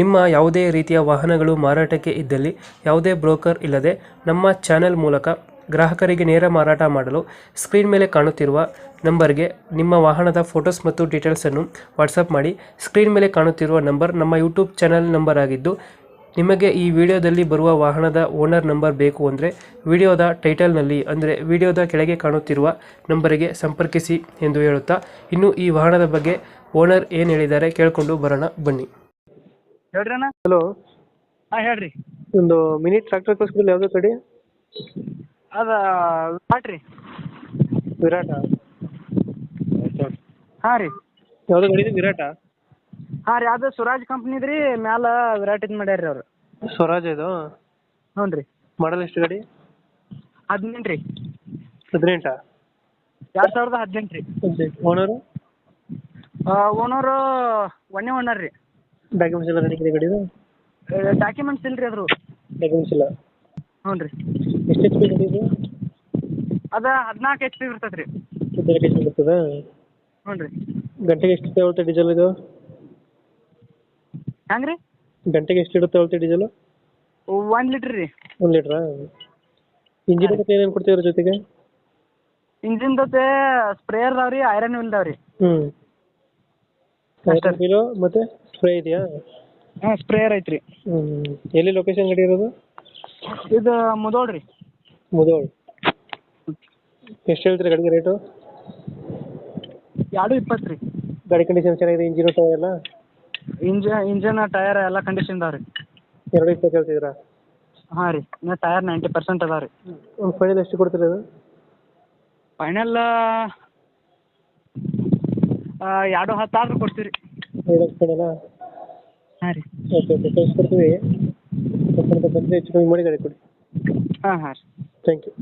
ನಿಮ್ಮ ಯಾವುದೇ ರೀತಿಯ ವಾಹನಗಳು ಮಾರಾಟಕ್ಕೆ ಇದ್ದಲ್ಲಿ ಯಾವುದೇ ಬ್ರೋಕರ್ ಇಲ್ಲದೆ ನಮ್ಮ ಚಾನೆಲ್ ಮೂಲಕ ಗ್ರಾಹಕರಿಗೆ ನೇರ ಮಾರಾಟ ಮಾಡಲು ಸ್ಕ್ರೀನ್ ಮೇಲೆ ಕಾಣುತ್ತಿರುವ ನಂಬರ್ಗೆ ನಿಮ್ಮ ವಾಹನದ ಫೋಟೋಸ್ ಮತ್ತು ಡೀಟೇಲ್ಸನ್ನು ವಾಟ್ಸಪ್ ಮಾಡಿ. ಸ್ಕ್ರೀನ್ ಮೇಲೆ ಕಾಣುತ್ತಿರುವ ನಂಬರ್ ನಮ್ಮ ಯೂಟ್ಯೂಬ್ ಚಾನೆಲ್ ನಂಬರ್ ಆಗಿದ್ದು, ನಿಮಗೆ ಈ ವಿಡಿಯೋದಲ್ಲಿ ಬರುವ ವಾಹನದ ಓನರ್ ನಂಬರ್ ಬೇಕು ಅಂದರೆ ವಿಡಿಯೋದ ಟೈಟಲ್ನಲ್ಲಿ ಅಂದರೆ ವಿಡಿಯೋದ ಕೆಳಗೆ ಕಾಣುತ್ತಿರುವ ನಂಬರಿಗೆ ಸಂಪರ್ಕಿಸಿ ಎಂದು ಹೇಳುತ್ತಾ, ಇನ್ನು ಈ ವಾಹನದ ಬಗ್ಗೆ ಓನರ್ ಏನು ಹೇಳಿದ್ದಾರೆ ಕೇಳಿಕೊಂಡು ಬರೋಣ ಬನ್ನಿ. ಹೇಳ್ರಿ ಅಣ್ಣ. ಹಲೋ, ಹಾಂ ಹೇಳ್ರಿ. ಒಂದು ಮಿನಿ ಟ್ರ್ಯಾಕ್ಟರ್ ಕಳಿಸ್ಬಿಡಲಿ, ಯಾವುದೋ ಕಡೆ ಅದ ಪಾಟ್ರಿ ವಿರಾಟ. ಹಾಂ ರೀ. ಯಾವುದೋ ಗಾಡಿ ಇದೆ, ವಿರಾಟ. ಹಾಂ ರೀ, ಅದು ಸ್ವರಾಜ್ ಕಂಪ್ನಿದು ರೀ. ಮ್ಯಾಲ ವಿರಾಟಿದ್ ಮಾಡ್ಯಾರ ರೀ ಅವರು. ಸ್ವರಾಜ್ ಇದು? ಹ್ಞೂ ರೀ. ಮಾಡಲ್ ಎಷ್ಟು ಗಾಡಿ? 18 ರೀ. 18? 2018 ರೀ. ಓನರು? ಓನರು ಒಂದೇ ಓನರ್ ರೀ. ಡಾಕ್ಯುಮೆಂಟ್ಸ್ ಎಲ್ಲ ರೆಡಿ ಇದೆ ಗಾಡಿದು? ಡಾಕ್ಯುಮೆಂಟ್ಸ್ ಇಲ್ಲ ರೀ ಅದ್ರ. ಡಾಕ್ಯುಮೆಂಟ್ಸ್ ಇಲ್ಲ? ಹ್ಞೂ ರೀ. ಎಷ್ಟು ಎಚ್ ಪಿ ಗಾಡಿ ಇದು? ಅದು 14 HP ಇರ್ತದೆ ರೀ. 14 ಎಚ್ ಪಿ ಬರ್ತದೆ? ಹ್ಞೂ ರೀ. ಗಂಟೆಗೆ ಎಷ್ಟು ತಗೊಳುತ್ತೆ ಡೀಸೆಲ್ ಇದು? ಹೆಂಗೆ ರೀ? ಗಂಟೆಗೆ ಎಷ್ಟು ಇಡುತ್ತೆ ತಗೊಳುತ್ತೆ ಡೀಸೆಲ್? 1 ಲೀಟ್ರ್ ರೀ. 1 ಲೀಟ್ರಾ? ಇಂಜಿನ್ ಮತ್ತೆ ಏನೇನು ಕೊಡ್ತೀವ್ರ ಜೊತೆಗೆ? ಇಂಜಿನ್ ಜೊತೆ ಸ್ಪ್ರೇಯರ್ ಅದಾವ ರೀ, ಐರನ್ ವೀಲ್ ಅದಾವ ರೀ. ಐರನ್ ವೀಲು ಮತ್ತು ಸ್ಪ್ರೇ ಇದೆಯಾ? ಹಾಂ, ಸ್ಪ್ರೇಯರ್ ಐತ್ರಿ. ಎಲ್ಲಿ ಲೊಕೇಶನ್ ಗಾಡಿ ಇರೋದು? ಇದು ಮುದೋಳ್ ರೀ. ಮುದೋಳ್. ಎಷ್ಟು ಹೇಳ್ತೀರಿ ಗಾಡಿಗೆ ರೇಟು? 220 ರೀ. ಗಾಡಿ ಕಂಡೀಷನ್ ಚೆನ್ನಾಗಿದೆ, ಇಂಜಿನ್ ಟೈರ್ ಎಲ್ಲ? ಇಂಜನ್ ಟಯರ್ ಎಲ್ಲ ಕಂಡೀಷನ್ ಇದಾವೆ ರೀ. 220 ಹೇಳ್ತಿದ್ದೀರಾ? ಹಾಂ ರೀ, ಇನ್ನು ಟಯರ್ 90% ಅದಾವೆ ರೀ. ಒಂದು ಫೈನಲ್ ಎಷ್ಟು ಕೊಡ್ತೀರಿ ಅದು? ಫೈನಲ್ 210 ಆದ್ರೂ ಕೊಡ್ತೀವಿ ರೀ. 2 ಫೈನಲ್ಲ? ಹಾಂ ರೀ. ಓಕೆ ಓಕೆ, ಕಳಿಸ್ಕೊಡ್ತೀವಿ. ಬಂದರೆ ಹೆಚ್ಚು ಕಮ್ಮಿ ಮಾಡಿ ಗಾಡಿ ಕೊಡಿ. ಹಾಂ ಹಾಂ ರೀ. Thank you.